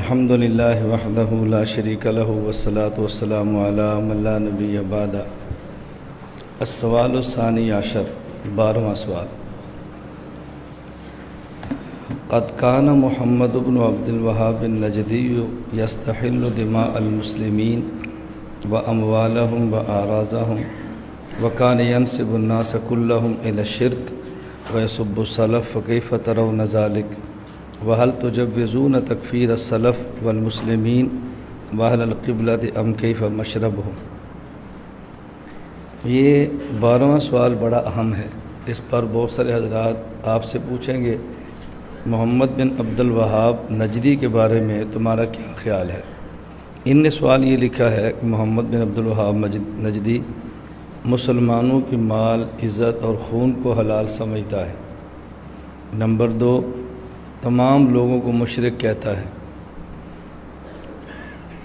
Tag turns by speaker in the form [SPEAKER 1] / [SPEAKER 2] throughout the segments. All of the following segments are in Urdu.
[SPEAKER 1] الحمد للہ وحدہ لا شریک لہ والصلاة والسلام علی من لا نبی بعد۔ السوال الثانی عشر، 12واں سوال۔ قد کان محمد بن عبد الوہاب النجدی یستحل دماء المسلمین واموالہم واعراضہم وکان ینسب الناس کلہم الی الشرک ویسب السلف فکیف ترون ذلک وهل تجوزون تکفیر السلف والمسلمین واہل القبلۃ ام کیف مشربہم۔ یہ 12واں سوال بڑا اہم ہے، اس پر بہت سارے حضرات آپ سے پوچھیں گے محمد بن عبد الوہاب نجدی کے بارے میں تمہارا کیا خیال ہے۔ ان نے سوال یہ لکھا ہے کہ محمد بن عبد الوہاب نجدی مسلمانوں کی مال، عزت اور خون کو حلال سمجھتا ہے۔ نمبر 2، تمام لوگوں کو مشرک کہتا ہے،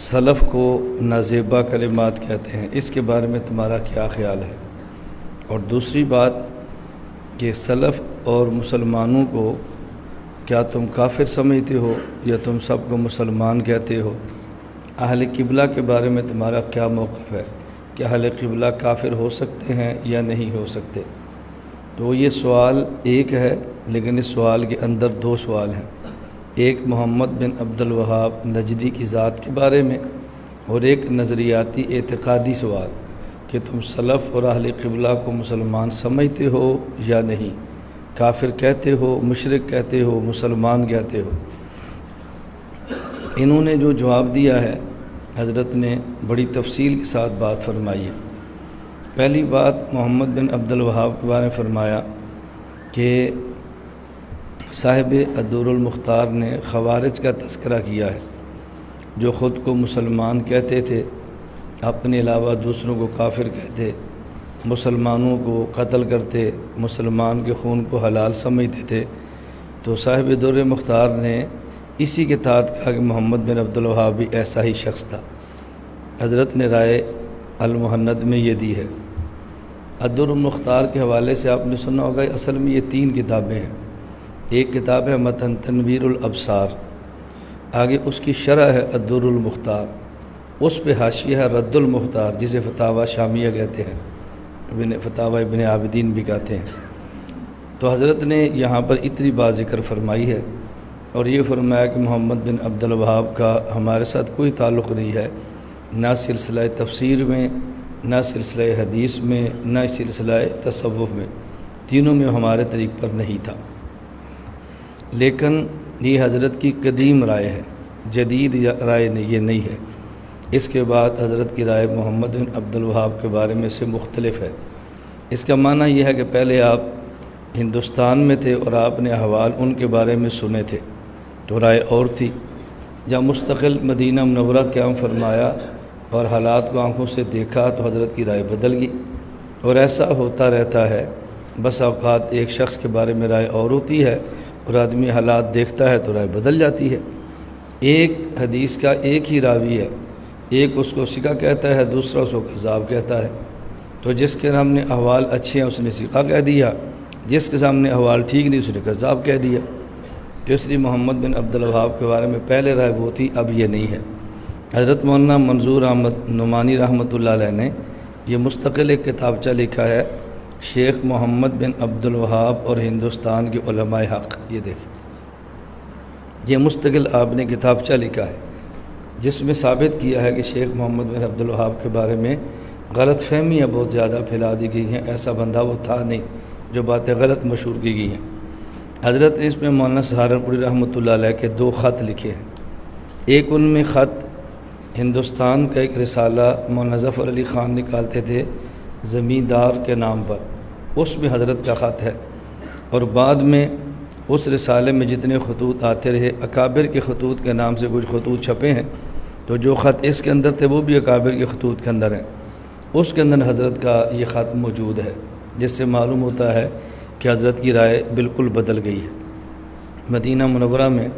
[SPEAKER 1] سلف کو نازیبا کلمات کہتے ہیں۔ اس کے بارے میں تمہارا کیا خیال ہے؟ اور دوسری بات کہ سلف اور مسلمانوں کو کیا تم کافر سمجھتے ہو یا تم سب کو مسلمان کہتے ہو؟ اہل قبلہ کے بارے میں تمہارا کیا موقف ہے کہ اہل قبلہ کافر ہو سکتے ہیں یا نہیں ہو سکتے؟ تو یہ سوال ایک ہے، لیکن اس سوال کے اندر 2 سوال ہیں، ایک محمد بن عبد الوہاب نجدی کی ذات کے بارے میں اور ایک نظریاتی اعتقادی سوال کہ تم سلف اور اہل قبلہ کو مسلمان سمجھتے ہو یا نہیں، کافر کہتے ہو، مشرک کہتے ہو، مسلمان کہتے ہو۔ انہوں نے جو جواب دیا ہے حضرت نے بڑی تفصیل کے ساتھ بات فرمائی ہے۔ پہلی بات محمد بن عبد الوہاب کے بارے میں فرمایا کہ صاحب الدر المختار نے خوارج کا تذکرہ کیا ہے، جو خود کو مسلمان کہتے تھے، اپنے علاوہ دوسروں کو کافر کہتے، مسلمانوں کو قتل کرتے، مسلمان کے خون کو حلال سمجھتے تھے۔ تو صاحب الدر مختار نے اسی کے تحت کہا کہ محمد بن عبد الوہاب بھی ایسا ہی شخص تھا۔ حضرت نے رائے المہند میں یہ دی ہے۔ الدر المختار کے حوالے سے آپ نے سنا ہوگا، اصل میں یہ 3 کتابیں ہیں۔ ایک کتاب ہے متن تنویر الابصار، آگے اس کی شرح ہے الدر المختار، اس پہ حاشیہ ہے رد المختار جسے فتاوی شامیہ کہتے ہیں، فتاوی ابن عابدین بھی کہتے ہیں۔ تو حضرت نے یہاں پر اتنی بات ذکر فرمائی ہے اور یہ فرمایا کہ محمد بن عبد الوہاب کا ہمارے ساتھ کوئی تعلق نہیں ہے، نہ سلسلہ تفسیر میں، نہ سلسلہ حدیث میں، نہ سلسلہ تصوف میں، تینوں میں ہمارے طریق پر نہیں تھا۔ لیکن یہ حضرت کی قدیم رائے ہے، جدید رائے یہ نہیں ہے۔ اس کے بعد حضرت کی رائے محمد بن عبد الوہاب کے بارے میں سے مختلف ہے۔ اس کا معنی یہ ہے کہ پہلے آپ ہندوستان میں تھے اور آپ نے احوال ان کے بارے میں سنے تھے تو رائے اور تھی۔ جب مستقل مدینہ منورہ قیام فرمایا اور حالات کو آنکھوں سے دیکھا تو حضرت کی رائے بدل گئی، اور ایسا ہوتا رہتا ہے۔ بس اوقات ایک شخص کے بارے میں رائے اور ہوتی ہے اور آدمی حالات دیکھتا ہے تو رائے بدل جاتی ہے۔ ایک حدیث کا ایک ہی راوی ہے، ایک اس کو ثقہ کہتا ہے، دوسرا اس کو کذاب کہتا ہے۔ تو جس کے سامنے احوال اچھے ہیں اس نے ثقہ کہہ دیا، جس کے سامنے احوال ٹھیک نہیں اس نے کذاب کہہ دیا۔ تو اس لیے محمد بن عبد الوہاب کے بارے میں پہلے رائے وہ تھی، اب یہ نہیں ہے۔ حضرت مولانا منظور احمد نعمانی رحمۃ اللہ علیہ نے یہ مستقل ایک کتابچہ لکھا ہے، شیخ محمد بن عبد الوہاب اور ہندوستان کے علماء حق۔ یہ دیکھیں، یہ مستقل آپ نے کتابچہ لکھا ہے جس میں ثابت کیا ہے کہ شیخ محمد بن عبد الوہاب کے بارے میں غلط فہمیاں بہت زیادہ پھیلا دی گئی ہیں، ایسا بندہ وہ تھا نہیں، جو باتیں غلط مشہور کی گئی ہیں۔ حضرت نے اس میں مولانا سہارنپوری رحمۃ اللہ علیہ کے 2 خط لکھے ہیں۔ ایک ان میں خط ہندوستان کا ایک رسالہ مولانا ظفر علی خان نکالتے تھے زمیندار کے نام پر، اس میں حضرت کا خط ہے، اور بعد میں اس رسالے میں جتنے خطوط آتے رہے اکابر کے خطوط کے نام سے کچھ خطوط چھپے ہیں، تو جو خط اس کے اندر تھے وہ بھی اکابر کے خطوط کے اندر ہیں۔ اس کے اندر حضرت کا یہ خط موجود ہے، جس سے معلوم ہوتا ہے کہ حضرت کی رائے بالکل بدل گئی ہے۔ مدینہ منورہ میں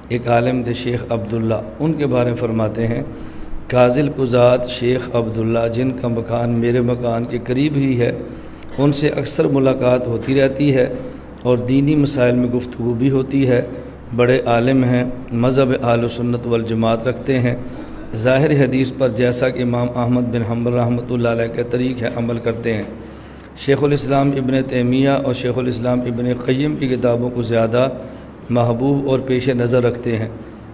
[SPEAKER 1] ایک عالم تھے شیخ عبداللہ، ان کے بارے میں فرماتے ہیں، کاظل قزات شیخ عبداللہ جن کا مکان میرے مکان کے قریب ہی ہے، ان سے اکثر ملاقات ہوتی رہتی ہے اور دینی مسائل میں گفتگو بھی ہوتی ہے۔ بڑے عالم ہیں، مذہب اہل سنت والجماعت رکھتے ہیں، ظاہر حدیث پر جیسا کہ امام احمد بن حنبل رحمۃ اللہ علیہ کے طریق ہے عمل کرتے ہیں۔ شیخ الاسلام ابن تیمیہ اور شیخ الاسلام ابن قیم کی کتابوں کو زیادہ محبوب اور پیش نظر رکھتے ہیں۔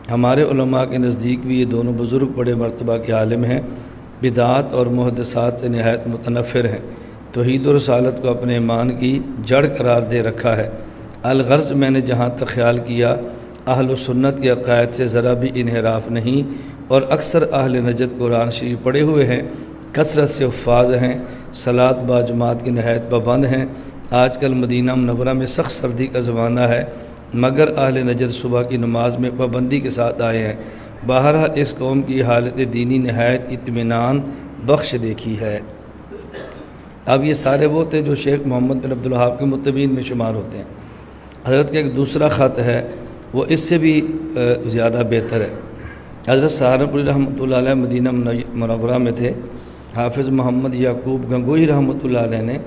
[SPEAKER 1] ہمارے علماء کے نزدیک بھی یہ دونوں بزرگ بڑے مرتبہ کے عالم ہیں، بدعات اور محدثات سے نہایت متنفر ہیں، توحید و رسالت کو اپنے ایمان کی جڑ قرار دے رکھا ہے۔ الغرض میں نے جہاں تک خیال کیا اہل سنت کے عقائد سے ذرا بھی انحراف نہیں، اور اکثر اہل نجد قرآن شریف پڑھے ہوئے ہیں، کثرت سے حفاظ ہیں، صلاۃ با جماعت کی نہایت پابند ہیں۔ آج کل مدینہ منورہ میں سخت سردی کا زمانہ ہے، مگر اہل نجد صبح کی نماز میں پابندی کے ساتھ آئے ہیں۔ بہرحال اس قوم کی حالت دینی نہایت اطمینان بخش دیکھی ہے۔ اب یہ سارے وہ تھے جو شیخ محمد بن عبدالوہاب کے متبعین میں شمار ہوتے ہیں۔ حضرت کا ایک دوسرا خط ہے، وہ اس سے بھی زیادہ بہتر ہے۔ حضرت سہارنپوری رحمۃ اللہ علیہ مدینہ منورہ میں تھے۔ حافظ محمد یعقوب گنگوہی رحمۃ اللہ علیہ نے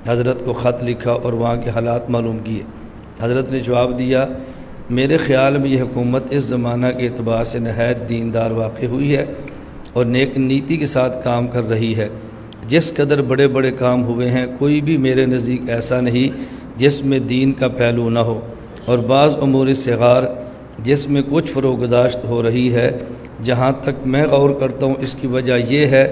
[SPEAKER 1] حضرت کو خط لکھا اور وہاں کے حالات معلوم کیے۔ حضرت نے جواب دیا، میرے خیال میں یہ حکومت اس زمانہ کے اعتبار سے نہایت دیندار واقع ہوئی ہے اور نیک نیتی کے ساتھ کام کر رہی ہے۔ جس قدر بڑے بڑے کام ہوئے ہیں، کوئی بھی میرے نزدیک ایسا نہیں جس میں دین کا پہلو نہ ہو، اور بعض امور صغار جس میں کچھ فروگزاشت ہو رہی ہے۔ جہاں تک میں غور کرتا ہوں اس کی وجہ یہ ہے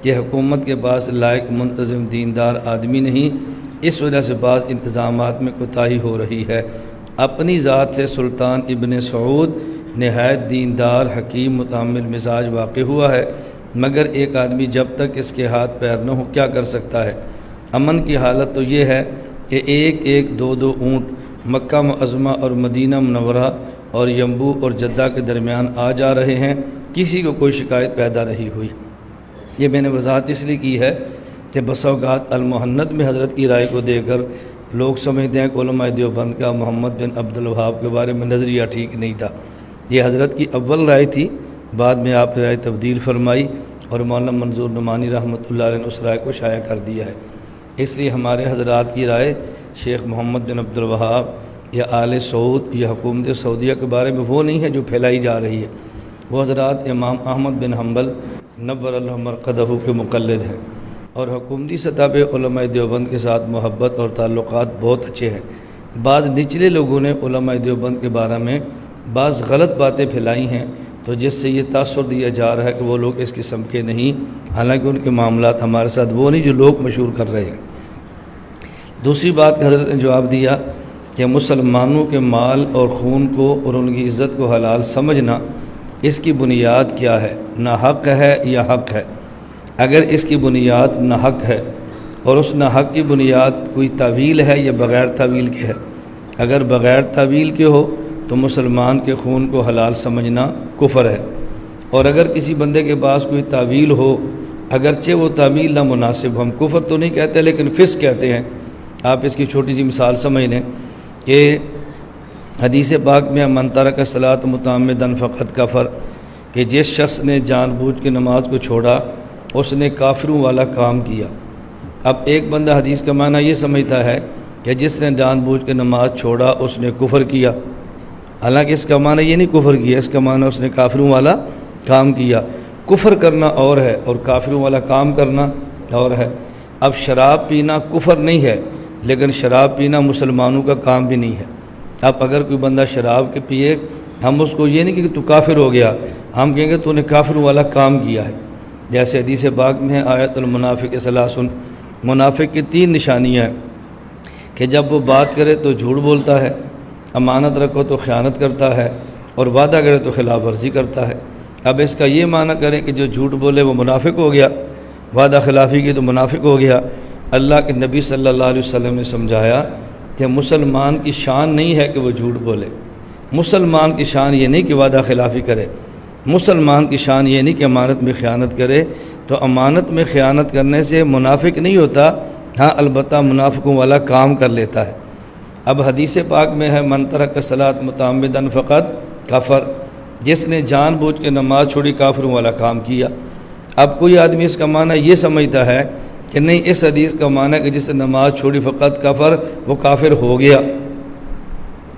[SPEAKER 1] کہ حکومت کے پاس لائق منتظم دیندار آدمی نہیں، اس وجہ سے بعض انتظامات میں کوتاہی ہو رہی ہے۔ اپنی ذات سے سلطان ابن سعود نہایت دیندار، حکیم، متحمل مزاج واقع ہوا ہے، مگر ایک آدمی جب تک اس کے ہاتھ پیر نہ ہو کیا کر سکتا ہے؟ امن کی حالت تو یہ ہے کہ ایک ایک دو دو اونٹ مکہ معظمہ اور مدینہ منورہ اور ینبوع اور جدہ کے درمیان آ جا رہے ہیں، کسی کو کوئی شکایت پیدا نہیں ہوئی۔ یہ میں نے وضاحت اس لیے کی ہے کہ بسا اوقات المحنت میں حضرت کی رائے کو دے کر لوگ سمجھتے ہیں کہ علماء دیوبند کا محمد بن عبدالوہاب کے بارے میں نظریہ ٹھیک نہیں تھا۔ یہ حضرت کی اول رائے تھی، بعد میں آپ نے رائے تبدیل فرمائی اور مولانا منظور نعمانی رحمۃ اللہ علیہ نے اس رائے کو شائع کر دیا ہے۔ اس لیے ہمارے حضرات کی رائے شیخ محمد بن عبدالوہاب یا آل سعود یا حکومت سعودیہ کے بارے میں وہ نہیں ہے جو پھیلائی جا رہی ہے۔ وہ حضرات امام احمد بن حنبل نور اللہ مرقدہ کے مقلد ہیں، اور حکومتی سطح پہ علماء دیوبند کے ساتھ محبت اور تعلقات بہت اچھے ہیں۔ بعض نچلے لوگوں نے علماء دیوبند کے بارے میں بعض غلط باتیں پھیلائی ہیں، تو جس سے یہ تاثر دیا جا رہا ہے کہ وہ لوگ اس قسم کے نہیں، حالانکہ ان کے معاملات ہمارے ساتھ وہ نہیں جو لوگ مشہور کر رہے ہیں۔ دوسری بات کہ حضرت نے جواب دیا کہ مسلمانوں کے مال اور خون کو اور ان کی عزت کو حلال سمجھنا اس کی بنیاد کیا ہے؟ نہ حق ہے یا حق ہے؟ اگر اس کی بنیاد نہ حق ہے اور اس نہ حق کی بنیاد کوئی تعویل ہے یا بغیر تعویل کے ہے، اگر بغیر تعویل کے ہو تو مسلمان کے خون کو حلال سمجھنا کفر ہے، اور اگر کسی بندے کے پاس کوئی تعویل ہو، اگرچہ وہ تعویل نہ مناسب، ہم کفر تو نہیں کہتے لیکن فسق کہتے ہیں۔ آپ اس کی چھوٹی سی مثال سمجھ لیں کہ حدیث پاک میں من ترک الصلاۃ متعمدا فقد کفر، کہ جس شخص نے جان بوجھ کے نماز کو چھوڑا اس نے کافروں والا کام کیا۔ اب ایک بندہ حدیث کا معنی یہ سمجھتا ہے کہ جس نے جان بوجھ کے نماز چھوڑا اس نے کفر کیا، حالانکہ اس کا معنی یہ نہیں کفر کیا، اس کا معنی اس نے کافروں والا کام کیا۔ کفر کرنا اور ہے اور کافروں والا کام کرنا اور ہے۔ اب شراب پینا کفر نہیں ہے، لیکن شراب پینا مسلمانوں کا کام بھی نہیں ہے۔ اب اگر کوئی بندہ شراب کے پیے، ہم اس کو یہ نہیں کہ تو کافر ہو گیا، ہم کہیں گے تو نے کافروں والا کام کیا ہے۔ جیسے حدیث پاک میں ہے آیت المنافق ثلاث، منافق کی 3 نشانیاں ہیں کہ جب وہ بات کرے تو جھوٹ بولتا ہے، امانت رکھو تو خیانت کرتا ہے، اور وعدہ کرے تو خلاف ورزی کرتا ہے۔ اب اس کا یہ معنی کریں کہ جو جھوٹ بولے وہ منافق ہو گیا، وعدہ خلافی کی تو منافق ہو گیا۔ اللہ کے نبی صلی اللہ علیہ وسلم نے سمجھایا کہ مسلمان کی شان نہیں ہے کہ وہ جھوٹ بولے، مسلمان کی شان یہ نہیں کہ وعدہ خلافی کرے، مسلمان کی شان یہ نہیں کہ امانت میں خیانت کرے۔ تو امانت میں خیانت کرنے سے منافق نہیں ہوتا، ہاں البتہ منافقوں والا کام کر لیتا ہے۔ اب حدیث پاک میں ہے من ترک الصلاۃ متعمدا فقد کفر، جس نے جان بوجھ کے نماز چھوڑی کافروں والا کام کیا۔ اب کوئی آدمی اس کا معنی یہ سمجھتا ہے کہ نہیں، اس حدیث کا معنی ہے کہ جس نے نماز چھوڑی فقط کفر، وہ کافر ہو گیا۔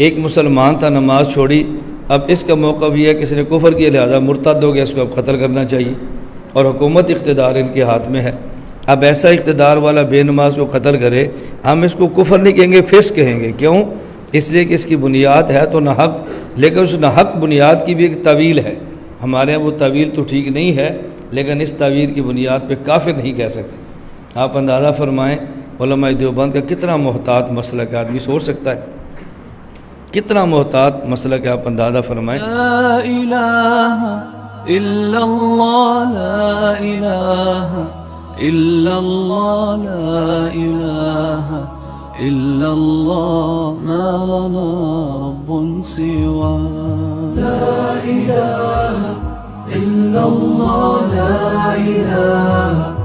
[SPEAKER 1] ایک مسلمان تھا نماز چھوڑی، اب اس کا موقع بھی ہے کہ اس نے کفر کیا لہذا مرتد ہو گیا، اس کو اب قتل کرنا چاہیے، اور حکومت اقتدار ان کے ہاتھ میں ہے۔ اب ایسا اقتدار والا بے نماز کو قتل کرے، ہم اس کو کفر نہیں کہیں گے، فسق کہیں گے۔ کیوں؟ اس لیے کہ اس کی بنیاد ہے تو ناحق، لیکن اس ناحق بنیاد کی بھی ایک تعویل ہے۔ ہمارے یہاں وہ تعویل تو ٹھیک نہیں ہے، لیکن اس تعویل کی بنیاد پہ کافر نہیں کہہ سکتے۔ آپ اندازہ فرمائیں علماء دیوبند کا کتنا محتاط مسلک ہے، آدمی سوچ سکتا ہے کتنا محتاط مسلک ہے، آپ اندازہ فرمائیں۔
[SPEAKER 2] لا الہ الا اللہ، لا الہ الا اللہ، لا الہ الا اللہ، ما لنا رب سوا۔ لا الہ الا اللہ، لا الہ